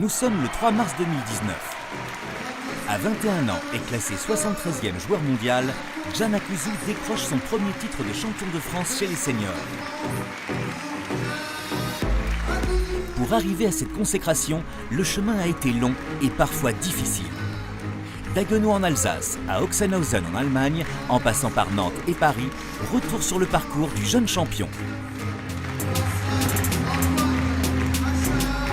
Nous sommes le 3 mars 2019. À 21 ans et classé 73e joueur mondial, Can Akouzu décroche son premier titre de champion de France chez les seniors. Pour arriver à cette consécration, le chemin a été long et parfois difficile. D'Haguenau en Alsace à Oxenhausen en Allemagne, en passant par Nantes et Paris, retour sur le parcours du jeune champion.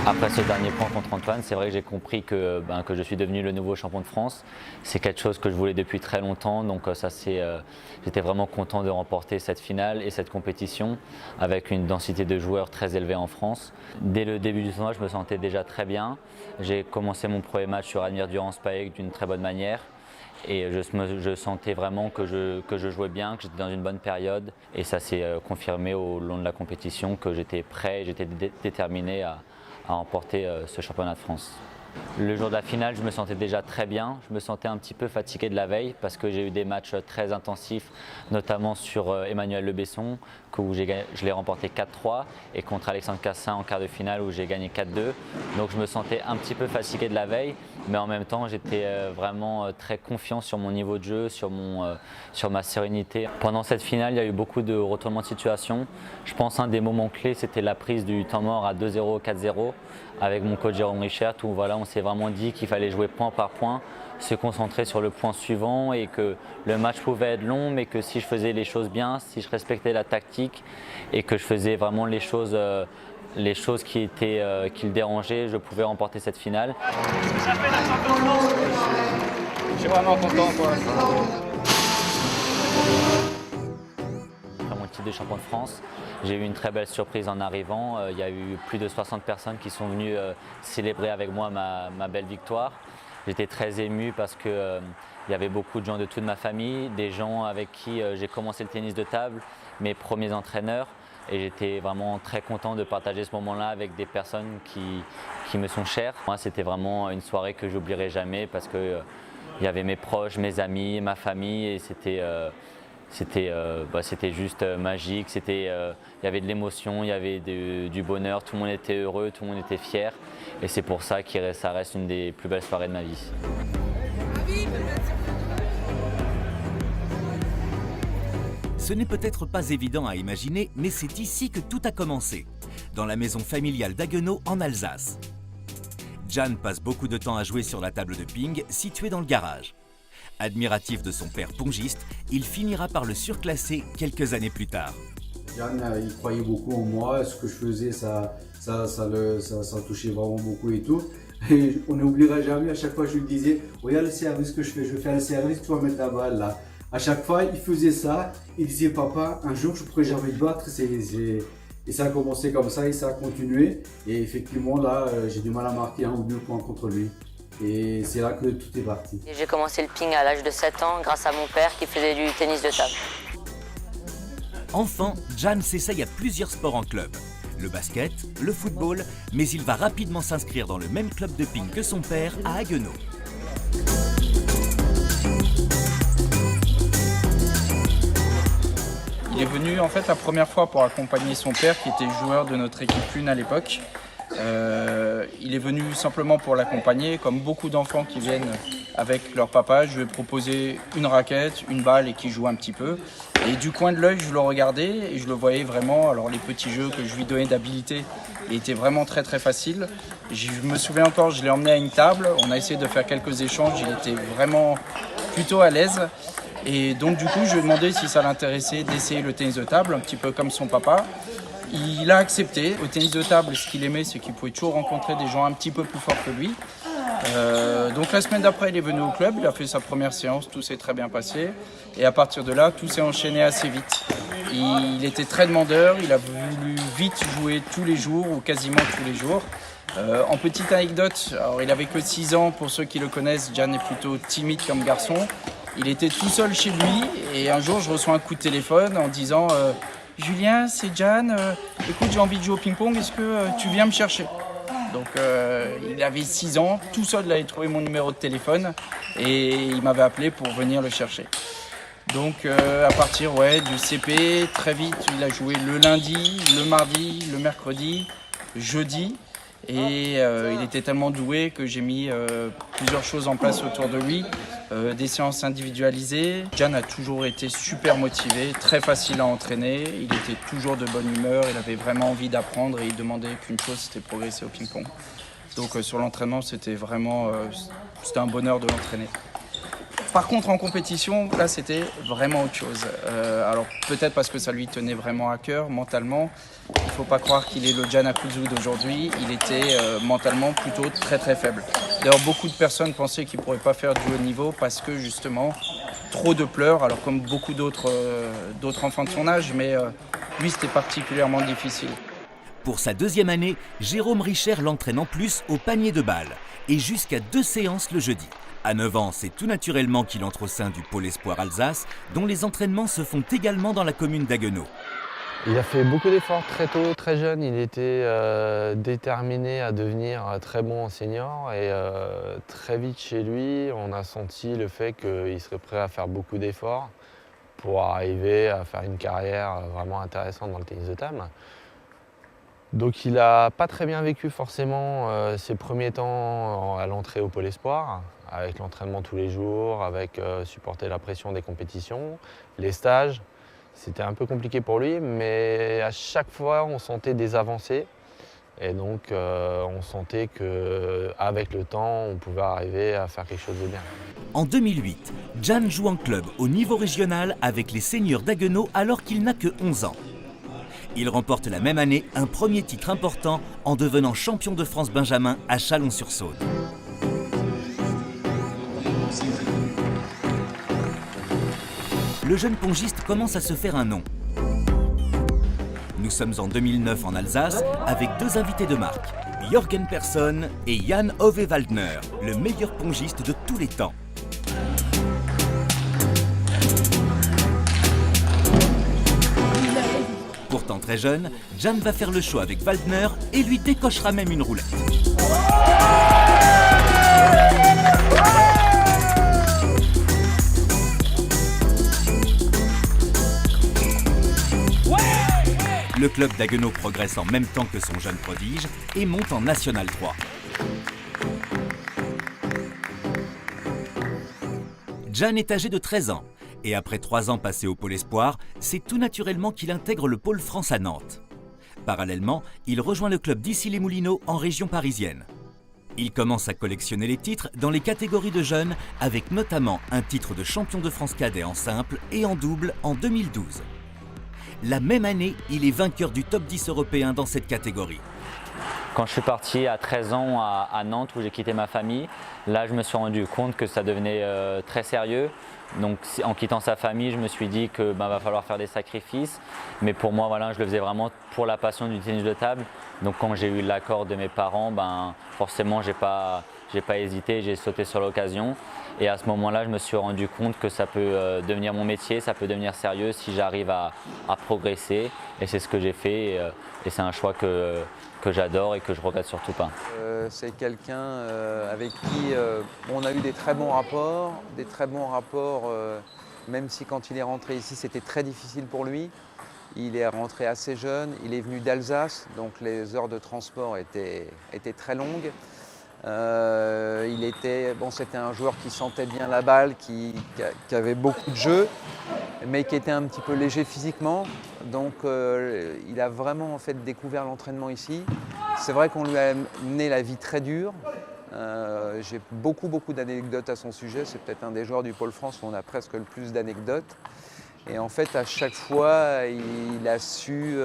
Après ce dernier point contre Antoine, c'est vrai que j'ai compris que je suis devenu le nouveau champion de France. C'est quelque chose que je voulais depuis très longtemps, donc j'étais vraiment content de remporter cette finale et cette compétition avec une densité de joueurs très élevée en France. Dès le début du tournoi, je me sentais déjà très bien. J'ai commencé mon premier match sur Admir Durand-Spajek d'une très bonne manière. Et je sentais vraiment que je jouais bien, que j'étais dans une bonne période. Et ça s'est confirmé au long de la compétition, que j'étais prêt, j'étais déterminé à remporter ce championnat de France. Le jour de la finale, je me sentais déjà très bien. Je me sentais un petit peu fatigué de la veille parce que j'ai eu des matchs très intensifs, notamment sur Emmanuel Le Besson, où je l'ai remporté 4-3, et contre Alexandre Cassin en quart de finale où j'ai gagné 4-2. Donc je me sentais un petit peu fatigué de la veille, mais en même temps j'étais vraiment très confiant sur mon niveau de jeu, sur ma sérénité. Pendant cette finale, il y a eu beaucoup de retournements de situation. Je pense un des moments clés, c'était la prise du temps mort à 2-0, 4-0 avec mon coach Jérôme Richert, où voilà, on s'est vraiment dit qu'il fallait jouer point par point, se concentrer sur le point suivant et que le match pouvait être long, mais que si je faisais les choses bien, si je respectais la tactique et que je faisais vraiment les choses qui le dérangeaient, je pouvais remporter cette finale. Je suis vraiment content pour l'instant. Après mon titre de champion de France, j'ai eu une très belle surprise en arrivant. Il y a eu plus de 60 personnes qui sont venues célébrer avec moi ma belle victoire. J'étais très ému parce qu'il y avait beaucoup de gens de toute ma famille, des gens avec qui j'ai commencé le tennis de table, mes premiers entraîneurs. Et j'étais vraiment très content de partager ce moment-là avec des personnes qui me sont chères. Moi, c'était vraiment une soirée que j'oublierai jamais parce qu'il y avait mes proches, mes amis, ma famille, et c'était juste magique. Il y avait de l'émotion, il y avait du bonheur, tout le monde était heureux, tout le monde était fier. Et c'est pour ça que ça reste une des plus belles soirées de ma vie. Ce n'est peut-être pas évident à imaginer, mais c'est ici que tout a commencé, dans la maison familiale d'Haguenau en Alsace. Can passe beaucoup de temps à jouer sur la table de ping située dans le garage. Admiratif de son père pongiste, il finira par le surclasser quelques années plus tard. Can, il croyait beaucoup en moi, ce que je faisais, ça touchait vraiment beaucoup et tout. Et on n'oubliera jamais, à chaque fois je lui disais, regarde le service que je fais faire le service, tu vas mettre la balle là. À chaque fois, il faisait ça, il disait, papa, un jour je pourrais jamais te battre. Et ça a commencé comme ça et ça a continué. Et effectivement, là, j'ai du mal à marquer 1 ou 2 points contre lui. Et c'est là que tout est parti. J'ai commencé le ping à l'âge de 7 ans grâce à mon père qui faisait du tennis de table. Enfant, Can s'essaye à plusieurs sports en club. Le basket, le football, mais il va rapidement s'inscrire dans le même club de ping que son père à Haguenau. Il est venu en fait la première fois pour accompagner son père qui était joueur de notre équipe 1 à l'époque. Il est venu simplement pour l'accompagner, comme beaucoup d'enfants qui viennent avec leur papa. Je lui ai proposé une raquette, une balle et qui joue un petit peu. Et du coin de l'œil, je le regardais et je le voyais vraiment. Alors les petits jeux que je lui donnais d'habilité étaient vraiment très très faciles. Je me souviens encore, je l'ai emmené à une table, on a essayé de faire quelques échanges, il était vraiment plutôt à l'aise. Et donc du coup, je lui ai demandé si ça l'intéressait d'essayer le tennis de table, un petit peu comme son papa. Il a accepté. Au tennis de table, ce qu'il aimait, c'est qu'il pouvait toujours rencontrer des gens un petit peu plus forts que lui. Donc la semaine d'après, il est venu au club, il a fait sa première séance, tout s'est très bien passé. Et à partir de là, tout s'est enchaîné assez vite. Il était très demandeur, il a voulu vite jouer tous les jours ou quasiment tous les jours. En petite anecdote, alors il avait que 6 ans, pour ceux qui le connaissent, Can est plutôt timide comme garçon. Il était tout seul chez lui et un jour je reçois un coup de téléphone en disant Julien, c'est Can, écoute, j'ai envie de jouer au ping-pong, est-ce que tu viens me chercher? Donc il avait 6 ans, tout seul il avait trouvé mon numéro de téléphone et il m'avait appelé pour venir le chercher. Donc à partir du CP, très vite il a joué le lundi, le mardi, le mercredi, jeudi. Et il était tellement doué que j'ai mis plusieurs choses en place autour de lui, des séances individualisées. Gian a toujours été super motivé, très facile à entraîner, il était toujours de bonne humeur, il avait vraiment envie d'apprendre et il demandait qu'une chose, c'était progresser au ping-pong. Donc sur l'entraînement, c'était vraiment c'était un bonheur de l'entraîner. Par contre, en compétition, là, c'était vraiment autre chose. Alors, peut-être parce que ça lui tenait vraiment à cœur, mentalement. Il ne faut pas croire qu'il est le Gian Akuzzu d'aujourd'hui. Il était mentalement plutôt très, très faible. D'ailleurs, beaucoup de personnes pensaient qu'il ne pourrait pas faire du haut niveau parce que, justement, trop de pleurs. Alors, comme beaucoup d'autres enfants de son âge, mais lui, c'était particulièrement difficile. Pour sa deuxième année, Jérôme Richer l'entraîne en plus au panier de balles et jusqu'à 2 séances le jeudi. À 9 ans, c'est tout naturellement qu'il entre au sein du Pôle Espoir Alsace, dont les entraînements se font également dans la commune d'Haguenau. Il a fait beaucoup d'efforts très tôt, très jeune. Il était déterminé à devenir très bon en senior et très vite chez lui, on a senti le fait qu'il serait prêt à faire beaucoup d'efforts pour arriver à faire une carrière vraiment intéressante dans le tennis de table. Donc il n'a pas très bien vécu forcément ses premiers temps à l'entrée au Pôle Espoir, avec l'entraînement tous les jours, avec supporter la pression des compétitions, les stages. C'était un peu compliqué pour lui, mais à chaque fois on sentait des avancées. Et donc on sentait qu'avec le temps, on pouvait arriver à faire quelque chose de bien. En 2008, Gian joue en club au niveau régional avec les seniors d'Haguenau alors qu'il n'a que 11 ans. Il remporte la même année un premier titre important en devenant champion de France Benjamin à Chalon-sur-Saône. Le jeune pongiste commence à se faire un nom. Nous sommes en 2009 en Alsace avec 2 invités de marque, Jürgen Persson et Jan Ove Waldner, le meilleur pongiste de tous les temps. Pourtant très jeune, Gian va faire le show avec Waldner et lui décochera même une roulette. Le club d'Haguenau progresse en même temps que son jeune prodige et monte en National 3. Gian est âgé de 13 ans. Et après 3 ans passés au Pôle Espoir, c'est tout naturellement qu'il intègre le Pôle France à Nantes. Parallèlement, il rejoint le club d'Issy-les-Moulineaux en région parisienne. Il commence à collectionner les titres dans les catégories de jeunes, avec notamment un titre de champion de France cadet en simple et en double en 2012. La même année, il est vainqueur du top 10 européen dans cette catégorie. Quand je suis parti à 13 ans à Nantes où j'ai quitté ma famille, là je me suis rendu compte que ça devenait très sérieux. Donc en quittant sa famille, je me suis dit que va falloir faire des sacrifices. Mais pour moi, voilà, je le faisais vraiment pour la passion du tennis de table. Donc quand j'ai eu l'accord de mes parents, forcément j'ai pas hésité, j'ai sauté sur l'occasion. Et à ce moment-là, je me suis rendu compte que ça peut devenir mon métier, ça peut devenir sérieux si j'arrive à progresser. Et c'est ce que j'ai fait. Et c'est un choix que j'adore et que je regrette surtout pas. C'est quelqu'un avec qui on a eu des très bons rapports, même si quand il est rentré ici c'était très difficile pour lui. Il est rentré assez jeune, il est venu d'Alsace, donc les heures de transport étaient très longues. C'était un joueur qui sentait bien la balle, qui avait beaucoup de jeu, mais qui était un petit peu léger physiquement. Donc il a vraiment en fait découvert l'entraînement ici. C'est vrai qu'on lui a mené la vie très dure. J'ai beaucoup d'anecdotes à son sujet. C'est peut-être un des joueurs du Pôle France où on a presque le plus d'anecdotes. Et en fait, à chaque fois, il a su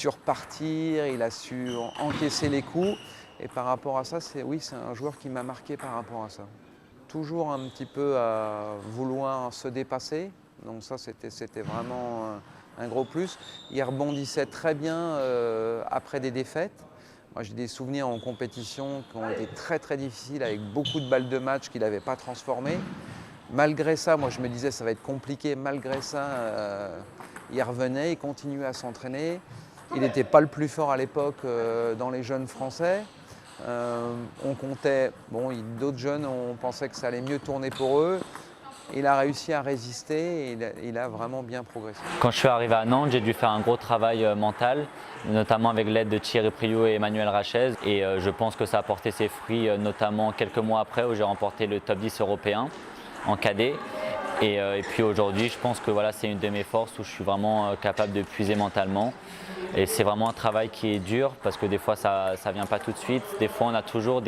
repartir, il a su encaisser les coups. Et par rapport à ça, c'est un joueur qui m'a marqué par rapport à ça. Toujours un petit peu à vouloir se dépasser. Donc ça, c'était vraiment un gros plus. Il rebondissait très bien après des défaites. Moi, j'ai des souvenirs en compétition qui ont été très difficiles avec beaucoup de balles de match qu'il n'avait pas transformées. Malgré ça, moi je me disais ça va être compliqué. Malgré ça, il revenait, il continuait à s'entraîner. Il n'était pas le plus fort à l'époque dans les jeunes français. On comptait, d'autres jeunes, on pensait que ça allait mieux tourner pour eux. Il a réussi à résister et il a vraiment bien progressé. Quand je suis arrivé à Nantes, j'ai dû faire un gros travail mental, notamment avec l'aide de Thierry Priou et Emmanuel Rachez. Et je pense que ça a porté ses fruits, notamment quelques mois après où j'ai remporté le top 10 européen en cadet. Et puis aujourd'hui, je pense que voilà, c'est une de mes forces où je suis vraiment capable de puiser mentalement. Et c'est vraiment un travail qui est dur parce que des fois ça ne vient pas tout de suite. Des fois on a toujours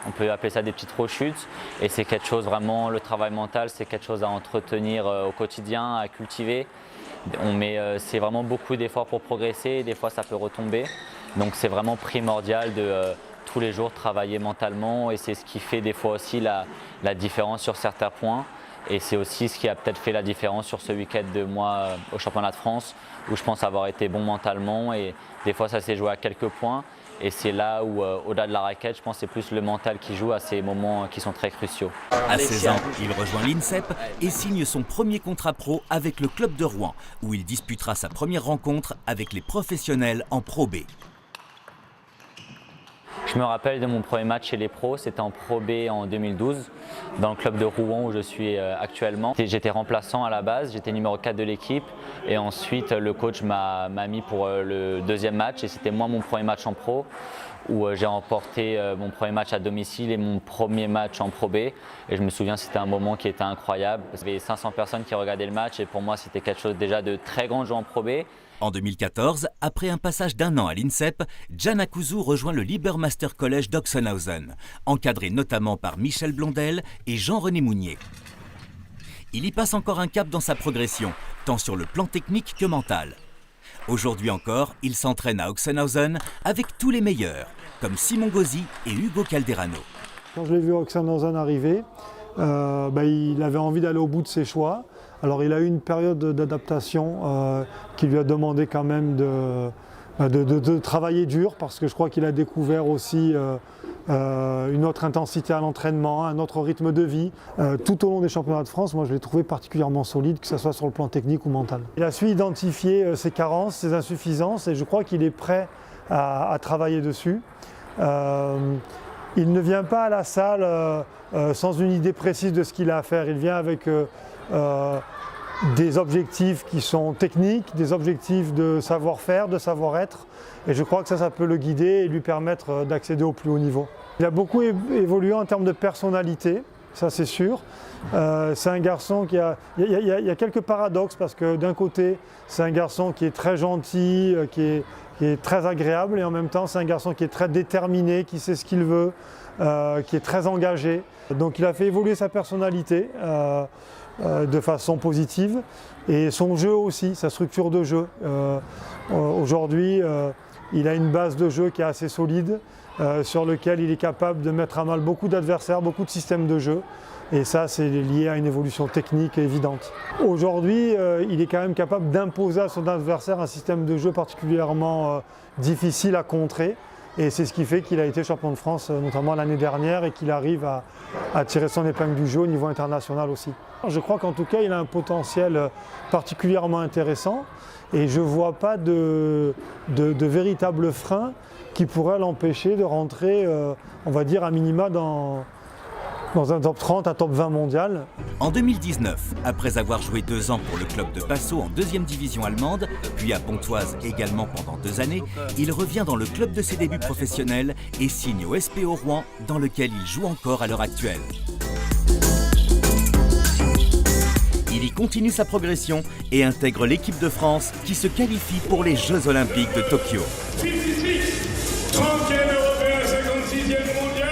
on peut appeler ça des petites rechutes. Et c'est quelque chose vraiment, le travail mental, c'est quelque chose à entretenir au quotidien, à cultiver. C'est vraiment beaucoup d'efforts pour progresser et des fois ça peut retomber. Donc c'est vraiment primordial de tous les jours travailler mentalement et c'est ce qui fait des fois aussi la différence sur certains points. Et c'est aussi ce qui a peut-être fait la différence sur ce week-end de moi au championnat de France où je pense avoir été bon mentalement et des fois ça s'est joué à quelques points et c'est là où au-delà de la raquette je pense que c'est plus le mental qui joue à ces moments qui sont très cruciaux. À 16 ans, il rejoint l'INSEP et signe son premier contrat pro avec le club de Rouen où il disputera sa première rencontre avec les professionnels en Pro B. Je me rappelle de mon premier match chez les pros, c'était en Pro B en 2012, dans le club de Rouen où je suis actuellement. J'étais remplaçant à la base, j'étais numéro 4 de l'équipe et ensuite le coach m'a mis pour le deuxième match et c'était moi mon premier match en pro où j'ai remporté mon premier match à domicile et mon premier match en Pro B. Et je me souviens c'était un moment qui était incroyable. Il y avait 500 personnes qui regardaient le match et pour moi c'était quelque chose déjà de très grand de jouer en Pro B. En 2014, après un passage d'1 an à l'INSEP, Can Akuzzu rejoint le Liebermaster College d'Oxenhausen, encadré notamment par Michel Blondel et Jean-René Mounier. Il y passe encore un cap dans sa progression, tant sur le plan technique que mental. Aujourd'hui encore, il s'entraîne à Oxenhausen avec tous les meilleurs, comme Simon Gauzy et Hugo Calderano. Quand je l'ai vu à Oxenhausen arriver, il avait envie d'aller au bout de ses choix. Alors il a eu une période d'adaptation qui lui a demandé quand même de travailler dur parce que je crois qu'il a découvert aussi une autre intensité à l'entraînement, un autre rythme de vie. Tout au long des championnats de France, moi je l'ai trouvé particulièrement solide, que ce soit sur le plan technique ou mental. Il a su identifier ses carences, ses insuffisances et je crois qu'il est prêt à travailler dessus. Il ne vient pas à la salle sans une idée précise de ce qu'il a à faire. Il vient avec des objectifs qui sont techniques, des objectifs de savoir-faire, de savoir-être. Et je crois que ça peut le guider et lui permettre d'accéder au plus haut niveau. Il a beaucoup évolué en termes de personnalité, ça c'est sûr. C'est un garçon qui a... Il y a quelques paradoxes parce que d'un côté, c'est un garçon qui est très gentil, qui est très agréable et en même temps, c'est un garçon qui est très déterminé, qui sait ce qu'il veut, qui est très engagé. Donc il a fait évoluer sa personnalité de façon positive et son jeu aussi, sa structure de jeu. Aujourd'hui, il a une base de jeu qui est assez solide, sur lequel il est capable de mettre à mal beaucoup d'adversaires, beaucoup de systèmes de jeu. Et ça, c'est lié à une évolution technique évidente. Aujourd'hui, il est quand même capable d'imposer à son adversaire un système de jeu particulièrement difficile à contrer. Et c'est ce qui fait qu'il a été champion de France, notamment l'année dernière, et qu'il arrive à tirer son épingle du jeu au niveau international aussi. Je crois qu'en tout cas, il a un potentiel particulièrement intéressant et je ne vois pas de véritable frein qui pourrait l'empêcher de rentrer, on va dire, à minima dans un top 30, un top 20 mondial. En 2019, après avoir joué 2 ans pour le club de Passau en 2e division allemande, puis à Pontoise également pendant 2 années, il revient dans le club de ses débuts professionnels et signe au SPO Rouen, dans lequel il joue encore à l'heure actuelle. Il y continue sa progression et intègre l'équipe de France qui se qualifie pour les Jeux Olympiques de Tokyo. 30e européen, 56e mondial,